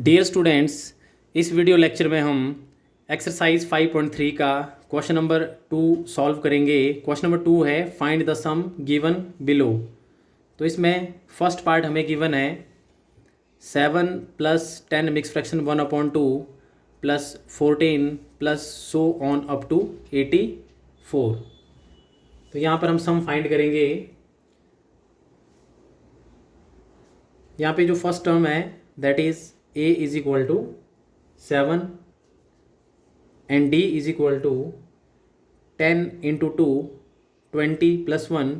Dear students, इस video lecture में हम एक्सरसाइज 5.3 का क्वेश्चन नंबर 2 सॉल्व करेंगे। क्वेश्चन नंबर 2 है find the sum given below. तो इसमें फर्स्ट पार्ट हमें गिवन है 7 plus 10 mix fraction 1/2 plus 14 plus so on up to 84। तो यहाँ पर हम सम फाइंड करेंगे। यहाँ पे जो फर्स्ट टर्म है that is a is equal to 7 and d is equal to 10 into 2 20 plus 1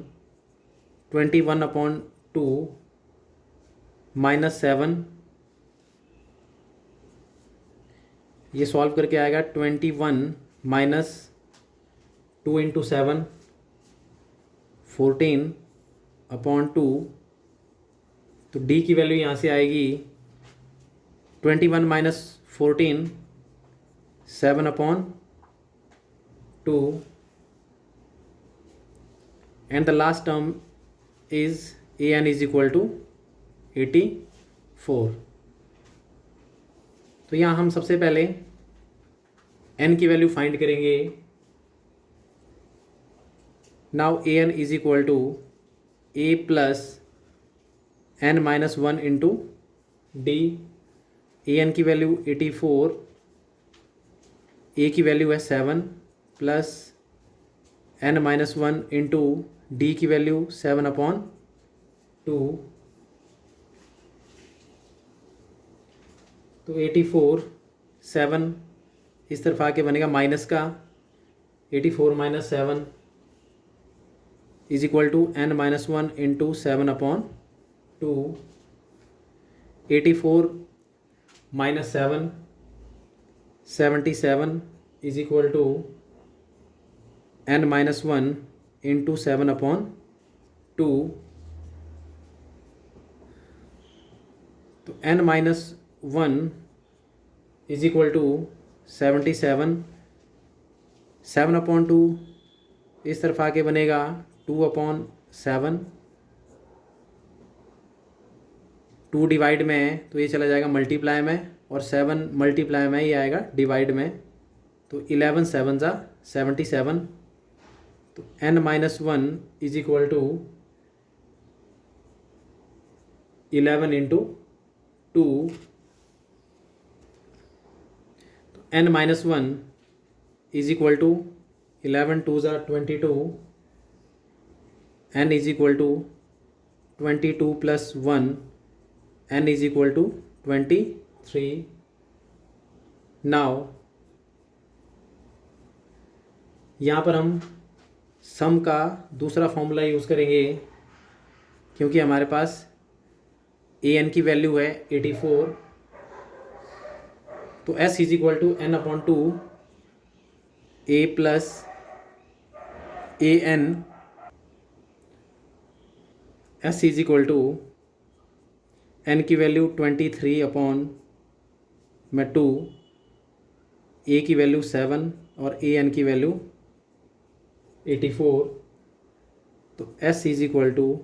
21/2 minus 7। ये सॉल्व करके आएगा 21 माइनस 2 इंटू 7 14/2। तो d की वैल्यू यहाँ से आएगी 21 minus 14 7/2 and the last term is an is equal to 84। तो यहाँ हम सबसे पहले n की वैल्यू फाइंड करेंगे। Now an is equal to a plus n minus 1 into d. an की वैल्यू 84, a की वैल्यू है 7 plus n minus 1 into d की वैल्यू 7/2। तो 84 7 इस तरफ आके बनेगा माइनस का 84 minus 7 is equal to n minus 1 into 7/2। 84 minus 7 77 is equal to n minus 1 into 7/2। तो n minus 1 is equal to 77। 7/2 इस तरफ आके बनेगा 2/7। 2 डिवाइड में है तो ये चला जाएगा मल्टीप्लाई में, और 7 मल्टीप्लाई में ये आएगा डिवाइड में। तो 11 7 ज़ा 77। तो n minus 1 is equal to 11 into 2। तो n minus 1 is equal to 11 2 ज़ा 22। n इज इक्वल टू 22 प्लस 1 n is equal to 23। Now यहाँ पर हम सम का दूसरा फॉर्मूला यूज़ करेंगे, क्योंकि हमारे पास an की वैल्यू है 84। तो s is equal to n/2 a plus an। s is equal to n की वैल्यू 23/2, a की वैल्यू 7 और an की वैल्यू 84। तो s is equal to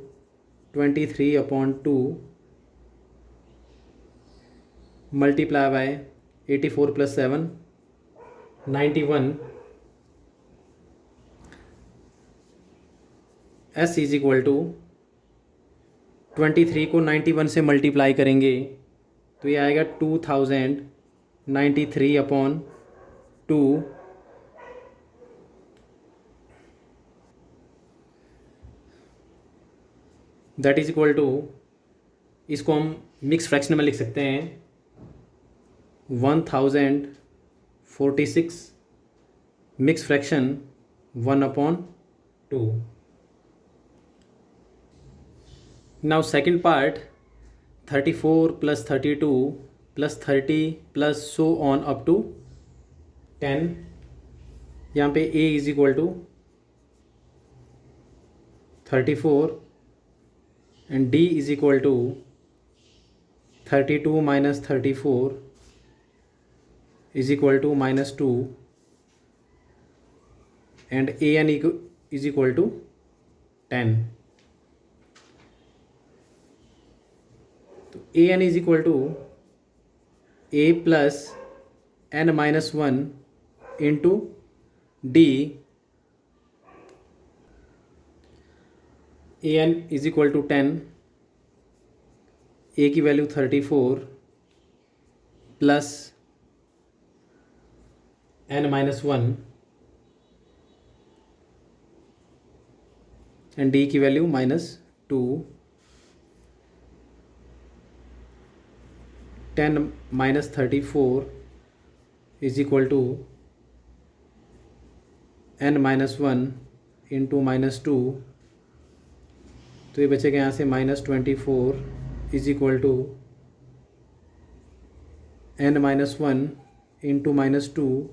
23/2 multiply by 84 plus 7 91। s is equal to 23 को 91 से मल्टीप्लाई करेंगे तो ये आएगा 2093/2। दैट इज इक्वल टू, इसको हम मिक्स फ्रैक्शन में लिख सकते हैं 1046 mix fraction 1/2। Now second part 34 plus 32 plus 30 plus so on up to 10। यहाँ पे a is equal to 34 and d is equal to 32 minus 34 is equal to -2 and an is equal to 10। तो an is equal to a plus n minus one into d a n is equal to 10, a की value 34 plus n minus one and d की value -2, 10 minus 34 is equal to n minus one into -2, तो ये बचेगा यहाँ से -24 is equal to n minus one into -2,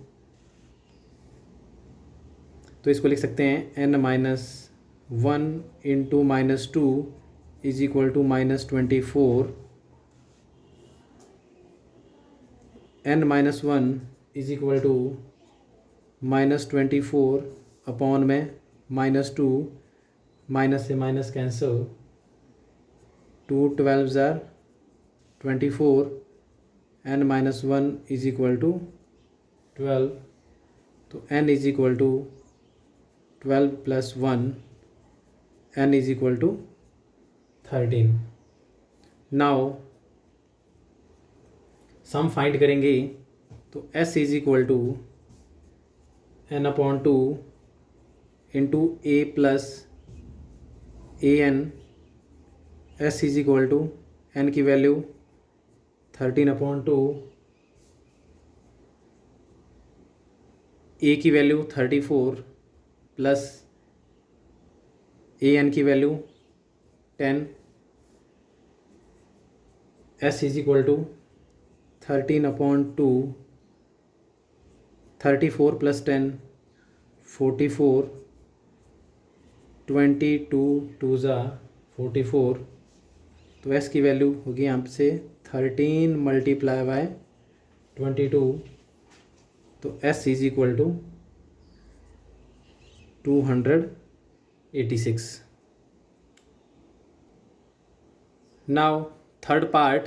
तो इसको लिख सकते हैं n minus one into -2 is equal to -24, n minus one is equal to -24 upon में -2, माइनस से माइनस कैंसिल, 2 12 ज़ार 24, n minus one is equal to 12, तो n is equal to 12 plus 1, n is equal to 13। Now sum find करेंगे तो s is equal to n upon 2 into a plus a n, s is equal to n की value 13 upon 2, a की value 34 plus a n की value 10, s is equal to 13 upon 2, 34 plus 10 44, 22 2 ज़ा 44, तो S की value होगी यहाँ से 13 multiply by 22, तो s is equal to 286। Now third part,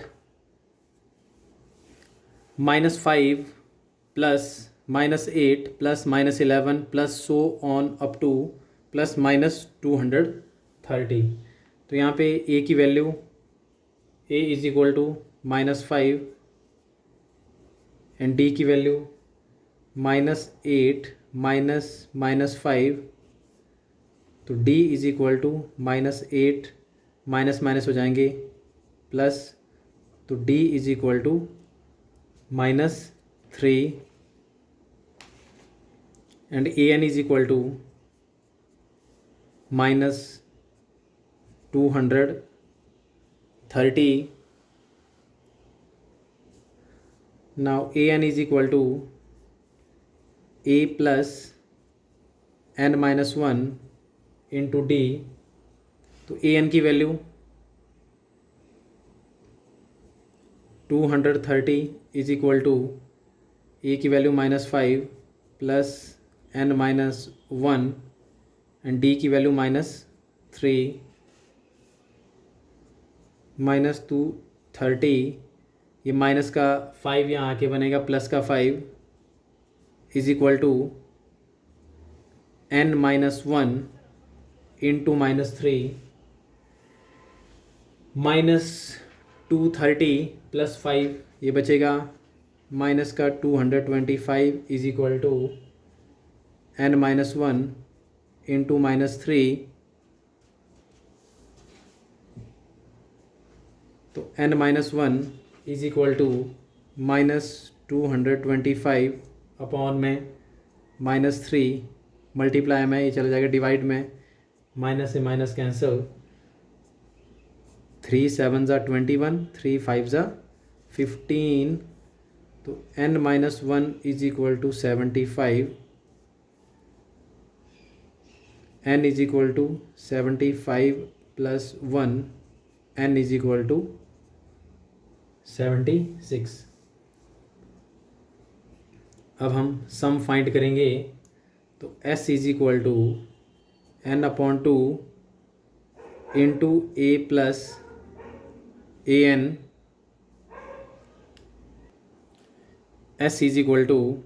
-5 plus -8 plus -11 plus so on up to plus -230, तो यहाँ पे ए की value a is equal to -5 and d की वैल्यू -8 -5, तो d is equal to -8 minus minus हो जाएंगे plus, तो d is equal to -3 and a n is equal to -230। Now a n is equal to a plus n minus one into d, तो a n की value 230 is equal to a की value -5 plus n minus one and d की value -3, -230, ये minus का 5 यहाँ आके बनेगा plus का 5 is equal to n minus one into -3, -230 plus 5 ये बचेगा माइनस का 225 is equal to n minus one into -3, तो n minus one is equal to -225 upon में -3 मल्टीप्लाई में ये चला जाएगा डिवाइड में, माइनस से माइनस कैंसिल, 3 7 ज़ा 21, 3 5 ज़ा 15, तो n minus one is equal to 75, n is equal to 75 plus 1, n is equal to 76। अब हम सम फाइंड करेंगे तो s is equal to n upon 2 into a plus a n S is equal to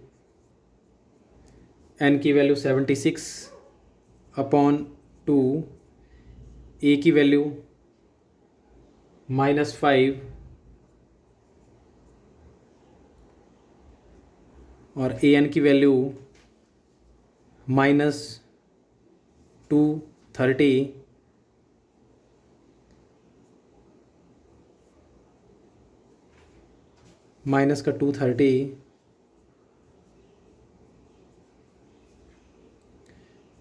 n की value 76 upon 2, A की value -5 और an की value -230 minus का 230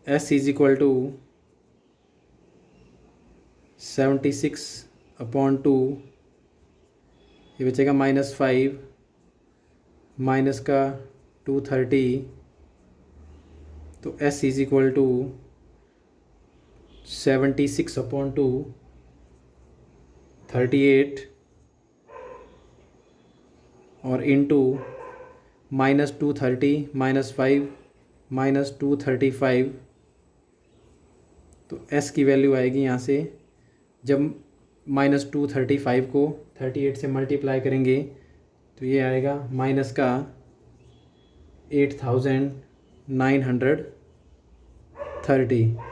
S is equal to 76 upon 2, ये बचेगा -5 माइनस का 230, तो S is equal to 76 upon 2 38 और इनटू -230 -5 -235, तो S की वैल्यू आएगी यहाँ से, जब -235 को 38 से मल्टीप्लाई करेंगे तो ये आएगा माइनस का 8930।